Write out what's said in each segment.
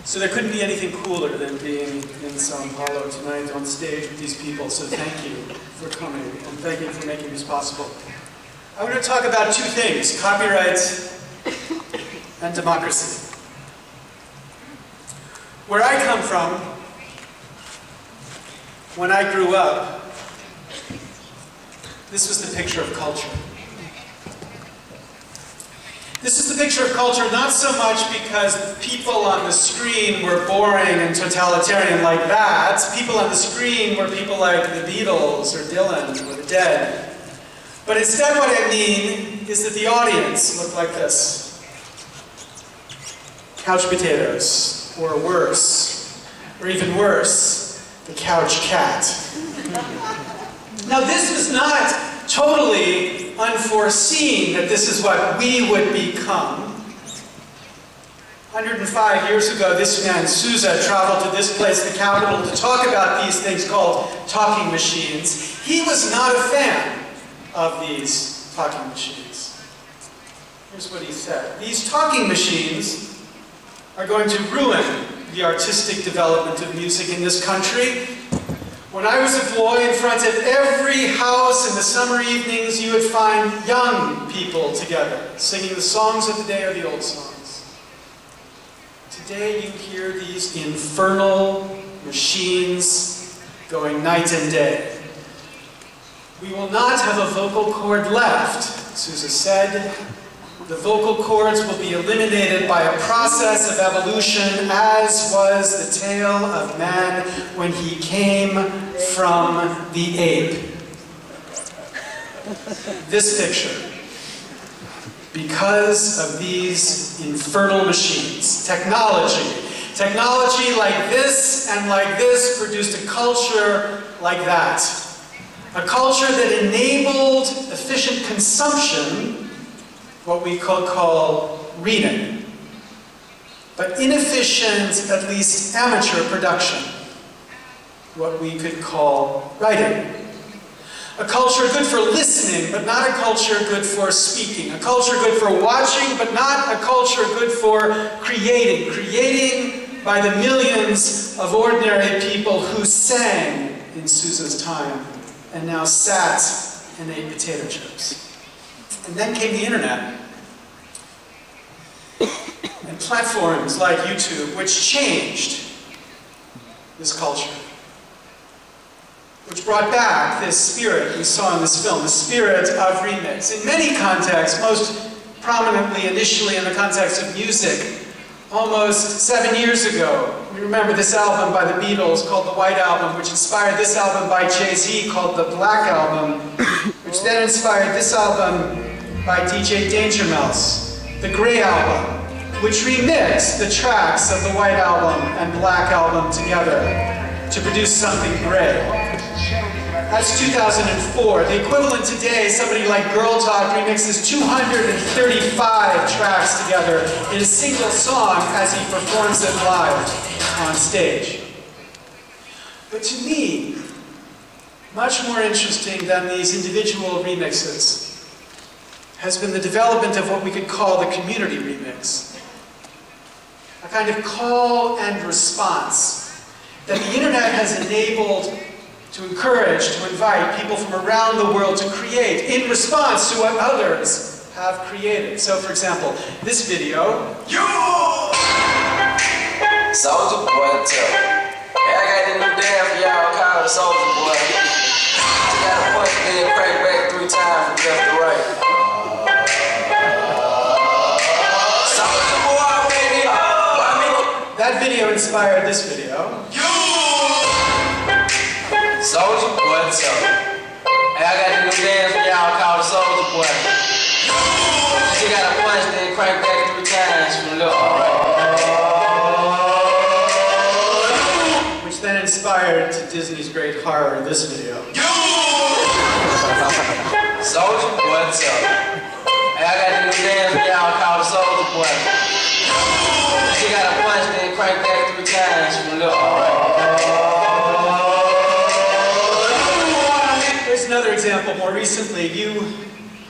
So there couldn't be anything cooler than being in Sao Paulo tonight on stage with these people, so thank you for coming, and thank you for making this possible. I want to talk about two things, copyright and democracy. Where I come from, when I grew up, this was the picture of culture. This is the picture of culture not so much because people on the screen were boring and totalitarian like that. People on the screen were people like the Beatles or Dylan or the Dead. But instead what I mean is that the audience looked like this. Couch potatoes, or worse, or even worse, the couch cat. Now this was not totally unforeseen that this is what we would become. 105 years ago, this man, Sousa, traveled to this place, the capital, to talk about these things called talking machines. He was not a fan of these talking machines. Here's what he said. These talking machines are going to ruin the artistic development of music in this country. When I was a boy, in front of every house in the summer evenings, you would find young people together, singing the songs of the day or the old songs. Today you hear these infernal machines going night and day. We will not have a vocal cord left, Sousa said. The vocal cords will be eliminated by a process of evolution, as was the tale of man when he came from the ape. This picture, because of these infernal machines, technology like this and like this produced a culture like that. A culture that enabled efficient consumption, what we could call reading, but inefficient, at least amateur production, what we could call writing. A culture good for listening, but not a culture good for speaking. A culture good for watching, but not a culture good for creating. Creating by the millions of ordinary people who sang in Sousa's time and now sat and ate potato chips. And then came the internet. And platforms like YouTube, which changed this culture. Which brought back this spirit we saw in this film, the spirit of remix. In many contexts, most prominently initially in the context of music, almost 7 years ago, we remember this album by the Beatles called the White Album, which inspired this album by Jay-Z called the Black Album, which then inspired this album by DJ Danger Mouse, the Grey Album, which remixed the tracks of the White Album and Black Album together to produce something gray. That's 2004. The equivalent today, somebody like Girl Talk remixes 235 tracks together in a single song as he performs it live on stage. But to me, much more interesting than these individual remixes has been the development of what we could call the community remix. A kind of call and response that the internet has enabled to encourage, to invite people from around the world to create in response to what others have created. So, for example, this video. Soulja Boy, tell me. Hey, I got the new dance for y'all called the Soulja Boy. Just gotta punch it in, crank back 3 times from left to right. Soulja Boy, baby. That video inspired this video. Soulja Boy, tell me. Hey, I got the new dance for y'all called the Soulja Boy. Just gotta punch it in, crank back 3 times from left to right. Then inspired to Disney's great horror, this video. Soulja Boy, tell me. Hey, I got the new dance for y'all called the Soulja Boy. You gotta punch it and crank back 3 times from left to right. Here's another example. More recently, you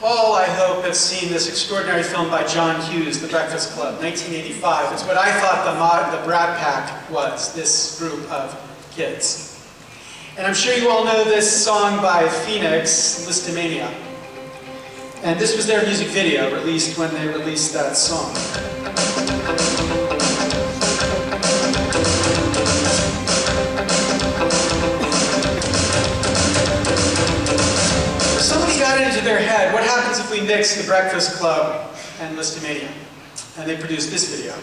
all, I hope, have seen this extraordinary film by John Hughes, The Breakfast Club, 1985. It's what I thought the Brat Pack was, this group of kids. And I'm sure you all know this song by Phoenix, Listomania. And this was their music video, released when they released that song. Somebody got into their head, what happens if we mix The Breakfast Club and Listomania? And they produced this video.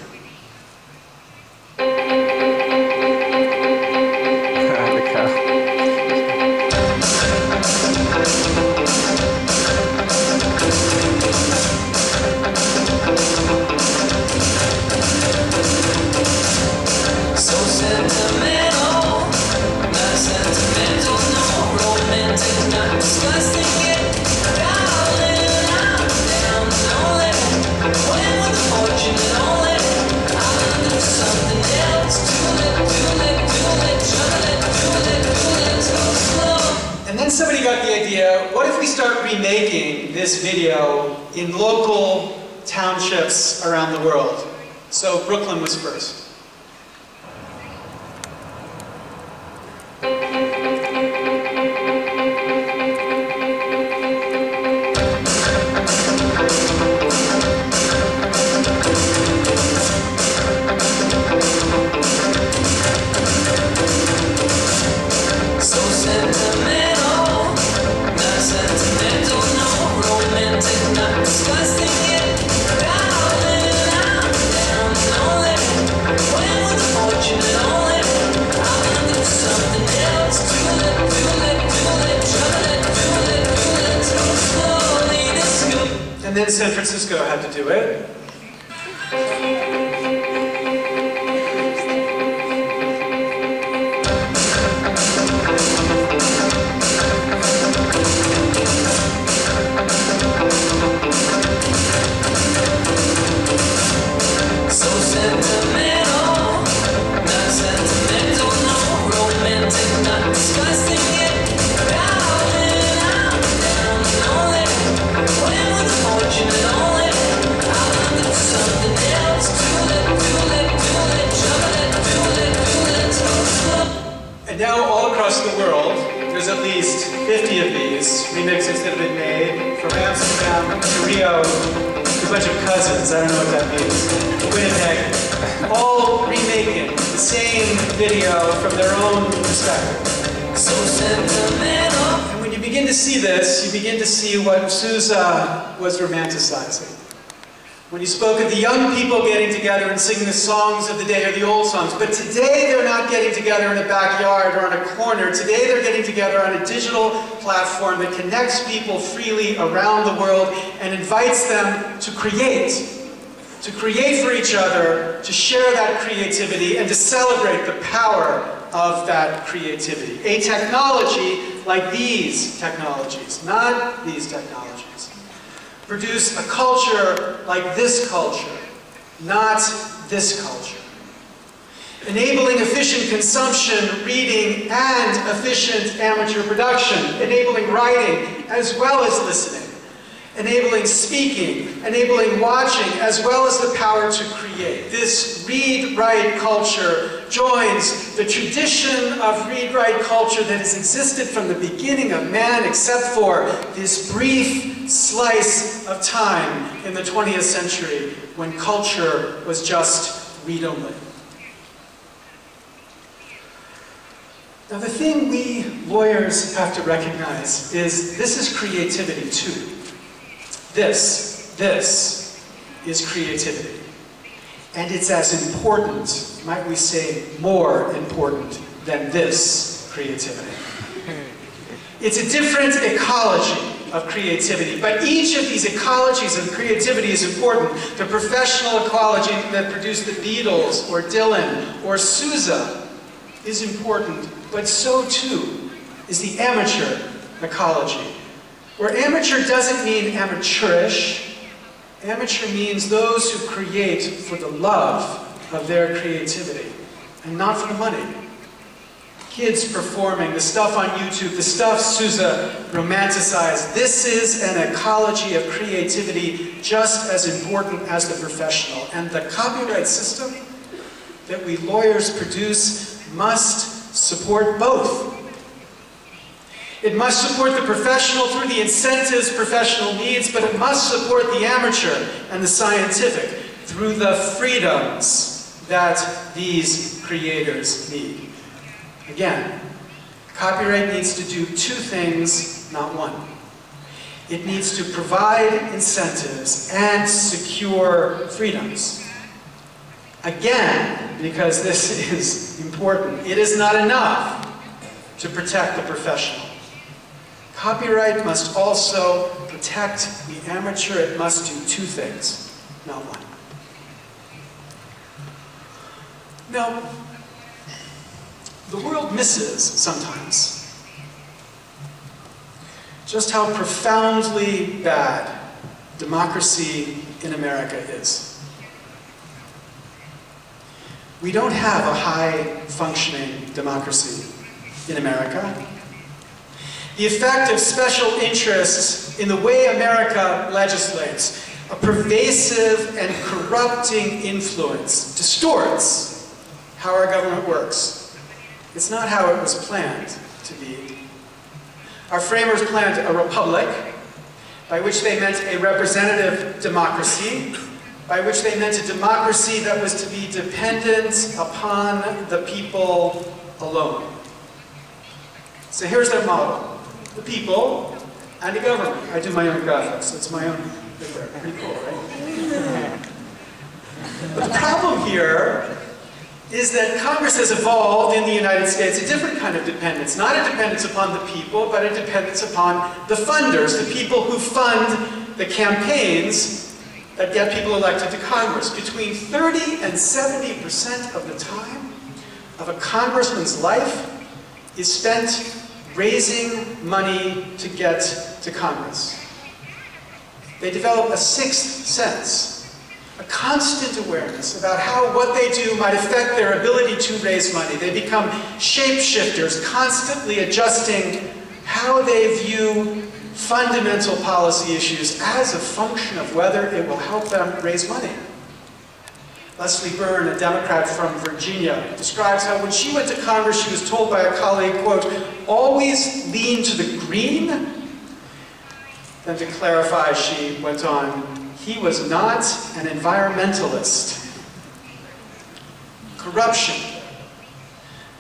And then somebody got the idea, what if we start remaking this video in local townships around the world? So Brooklyn was first. And then San Francisco had to do it. So sentimental, not sentimental, no romantic, not disgusting yet. Down and out, down and only. When with the fortune and only, I'll do something else. And now all across the world, there's at least 50 of these remixes that have been made from Amsterdam to Rio, a bunch of cousins, I don't know what that means, Winnipeg, all remaking the same video from their own perspective. So sentimental. And when you begin to see this, you begin to see what Sousa was romanticizing. When he spoke of the young people getting together and singing the songs of the day or the old songs. But today they're not getting together in a backyard or on a corner. Today they're getting together on a digital platform that connects people freely around the world and invites them to create for each other, to share that creativity, and to celebrate the power of that creativity. A technology like these technologies, not these technologies, produce a culture like this culture, not this culture. Enabling efficient consumption, reading, and efficient amateur production. Enabling writing as well as listening. Enabling speaking, enabling watching, as well as the power to create. This read-write culture joins the tradition of read-write culture that has existed from the beginning of man, except for this brief slice of time in the 20th century when culture was just read-only. Now the thing we lawyers have to recognize is this is creativity too. This is creativity. And it's as important, might we say more important, than this creativity. It's a different ecology of creativity, but each of these ecologies of creativity is important. The professional ecology that produced the Beatles, or Dylan, or Sousa is important, but so too is the amateur ecology. Where amateur doesn't mean amateurish. Amateur means those who create for the love of their creativity and not for the money. kids performing, the stuff on YouTube, the stuff Sousa romanticized. This is an ecology of creativity just as important as the professional. And the copyright system that we lawyers produce must support both. It must support the professional through the incentives professional needs, but it must support the amateur and the scientific through the freedoms that these creators need. Again, copyright needs to do two things, not one. It needs to provide incentives and secure freedoms. Again, because this is important, it is not enough to protect the professional. Copyright must also protect the amateur. It must do two things, not one. Now, the world misses sometimes just how profoundly bad democracy in America is. We don't have a high-functioning democracy in America. The effect of special interests in the way America legislates, a pervasive and corrupting influence, distorts how our government works. It's not how it was planned to be. Our framers planned a republic, by which they meant a representative democracy, by which they meant a democracy that was to be dependent upon the people alone. So here's their model. The people and the government. I do my own graphics. It's my own. Pretty cool, right? But the problem here is that Congress has evolved in the United States a different kind of dependence. Not a dependence upon the people, but a dependence upon the funders, the people who fund the campaigns that get people elected to Congress. Between 30 and 70% of the time of a congressman's life is spent raising money to get to Congress. They develop a sixth sense, a constant awareness about how what they do might affect their ability to raise money. They become shapeshifters, constantly adjusting how they view fundamental policy issues as a function of whether it will help them raise money. Leslie Byrne, a Democrat from Virginia, describes how when she went to Congress, she was told by a colleague, quote, always lean to the green. Then to clarify, she went on, he was not an environmentalist. Corruption.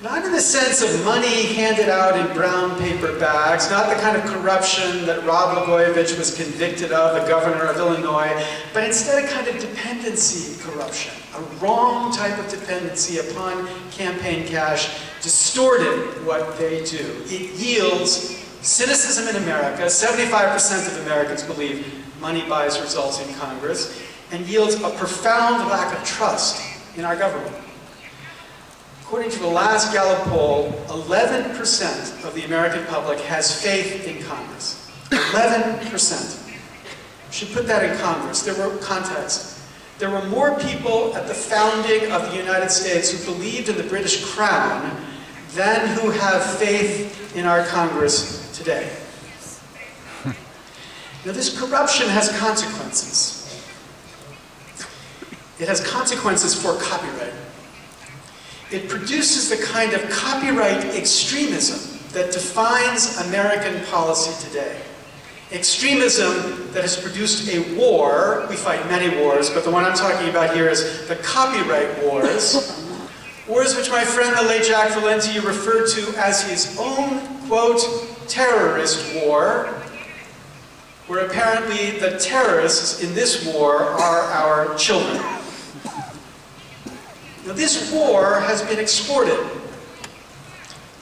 Not in the sense of money handed out in brown paper bags, not the kind of corruption that Rod Blagojevich was convicted of, the governor of Illinois, but instead a kind of dependency corruption, a wrong type of dependency upon campaign cash, distorted what they do. It yields cynicism in America. 75% of Americans believe money buys results in Congress, and yields a profound lack of trust in our government. According to the last Gallup poll, 11% of the American public has faith in Congress. 11%. We should put that in context. There were more people at the founding of the United States who believed in the British Crown than who have faith in our Congress today. Now, this corruption has consequences. It has consequences for copyright. It produces the kind of copyright extremism that defines American policy today. Extremism that has produced a war. We fight many wars, but the one I'm talking about here is the copyright wars. Wars which my friend, the late Jack Valenti, referred to as his own, quote, terrorist war, where apparently the terrorists in this war are our children. Now, this war has been exported.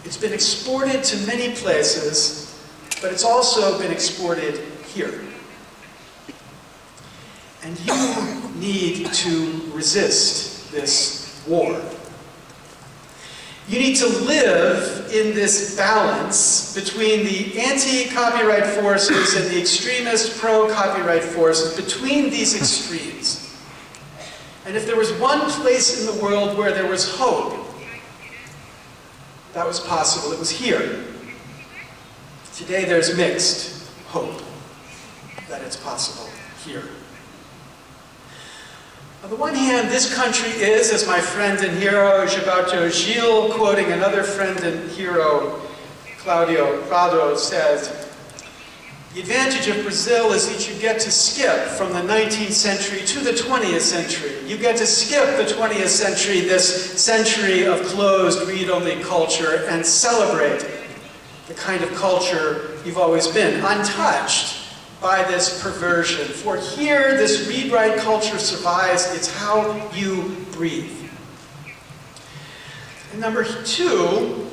It's been exported to many places, but it's also been exported here. And you need to resist this war. You need to live in this balance between the anti-copyright forces and the extremist pro-copyright forces, between these extremes. And if there was one place in the world where there was hope, that was possible. It was here. Today there's mixed hope that it's possible here. On the one hand, this country is, as my friend and hero Gilberto Gil, quoting another friend and hero Claudio Prado, says, the advantage of Brazil is that you get to skip from the 19th century to the 20th century. You get to skip the 20th century, this century of closed, read-only culture, and celebrate the kind of culture you've always been, untouched by this perversion. For here, this read-write culture survives. It's how you breathe. And number two,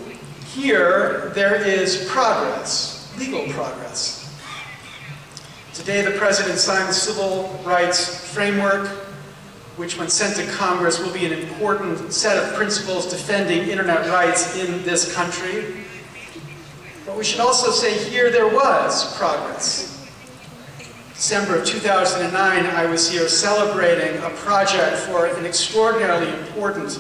here there is progress, legal progress. Today, the President signed the Civil Rights Framework, which, when sent to Congress, will be an important set of principles defending internet rights in this country. But we should also say here there was progress. December of 2009, I was here celebrating a project for an extraordinarily important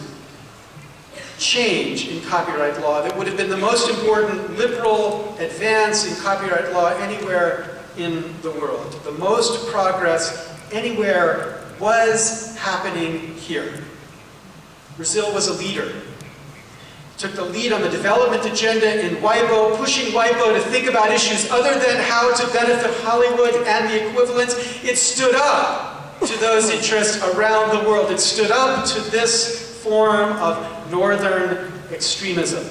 change in copyright law that would have been the most important liberal advance in copyright law anywhere in the world. The most progress anywhere was happening here. Brazil was a leader. Took the lead on the development agenda in WIPO, pushing WIPO to think about issues other than how to benefit Hollywood and the equivalents. It stood up to those interests around the world. It stood up to this form of northern extremism.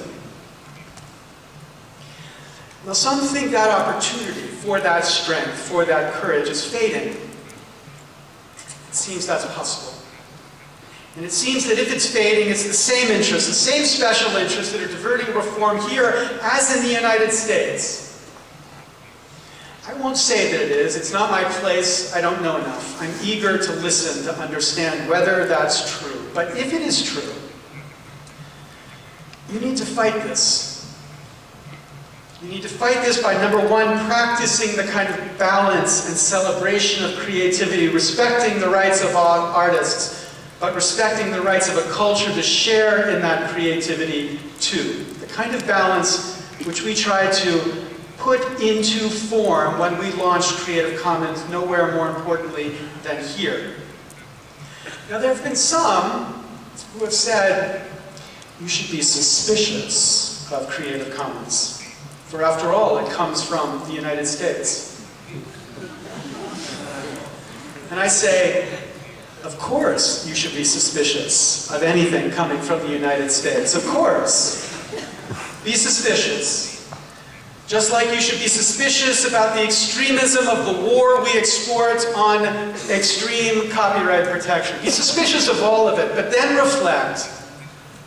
Now, some think that opportunity for that strength, for that courage is fading. It seems that's possible. And it seems that if it's fading, it's the same interests, the same special interests that are diverting reform here as in the United States. I won't say that it is. It's not my place. I don't know enough. I'm eager to listen to understand whether that's true. But if it is true, you need to fight this. You need to fight this by, number one, practicing the kind of balance and celebration of creativity, respecting the rights of all artists, but respecting the rights of a culture to share in that creativity too. The kind of balance which we try to put into form when we launched Creative Commons, nowhere more importantly than here. Now, there have been some who have said you should be suspicious of Creative Commons. For after all, it comes from the United States. And I say, of course you should be suspicious of anything coming from the United States. Of course. Be suspicious. Just like you should be suspicious about the extremism of the war we export on extreme copyright protection. Be suspicious of all of it, but then reflect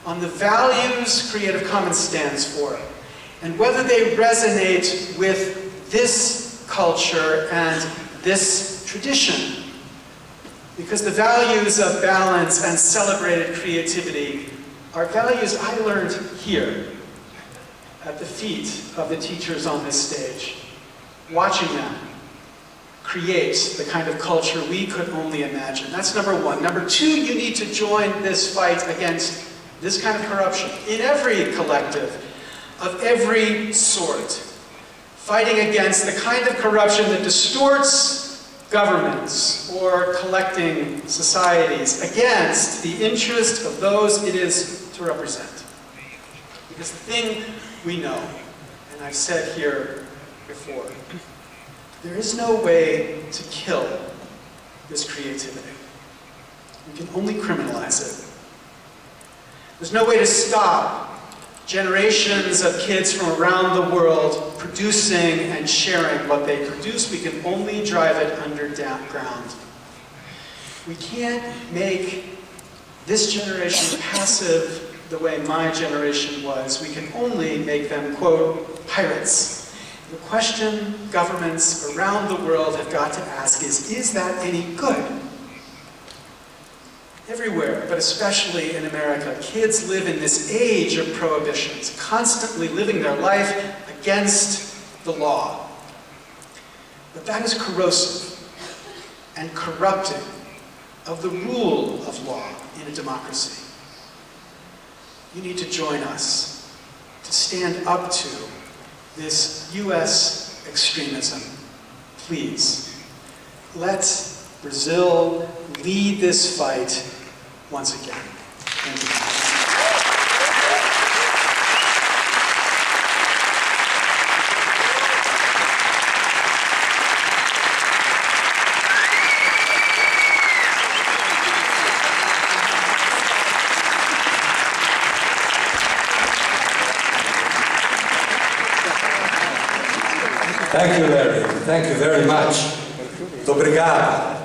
on the values Creative Commons stands for, and whether they resonate with this culture and this tradition. Because the values of balance and celebrated creativity are values I learned here, at the feet of the teachers on this stage, watching them create the kind of culture we could only imagine. That's number one. Number two, you need to join this fight against this kind of corruption in every collective, of every sort, fighting against the kind of corruption that distorts governments or collecting societies, against the interest of those it is to represent. Because the thing we know, and I've said here before, there is no way to kill this creativity. We can only criminalize it. There's no way to stop generations of kids from around the world producing and sharing what they produce. We can only drive it underground. We can't make this generation passive the way my generation was. We can only make them, quote, pirates. The question governments around the world have got to ask is that any good? Everywhere, but especially in America, kids live in this age of prohibitions, constantly living their life against the law. But that is corrosive and corrupting of the rule of law in a democracy. You need to join us to stand up to this US extremism. Please, let Brazil lead this fight once again. Thank you. Thank you, Larry. Thank you very much. Muito obrigado.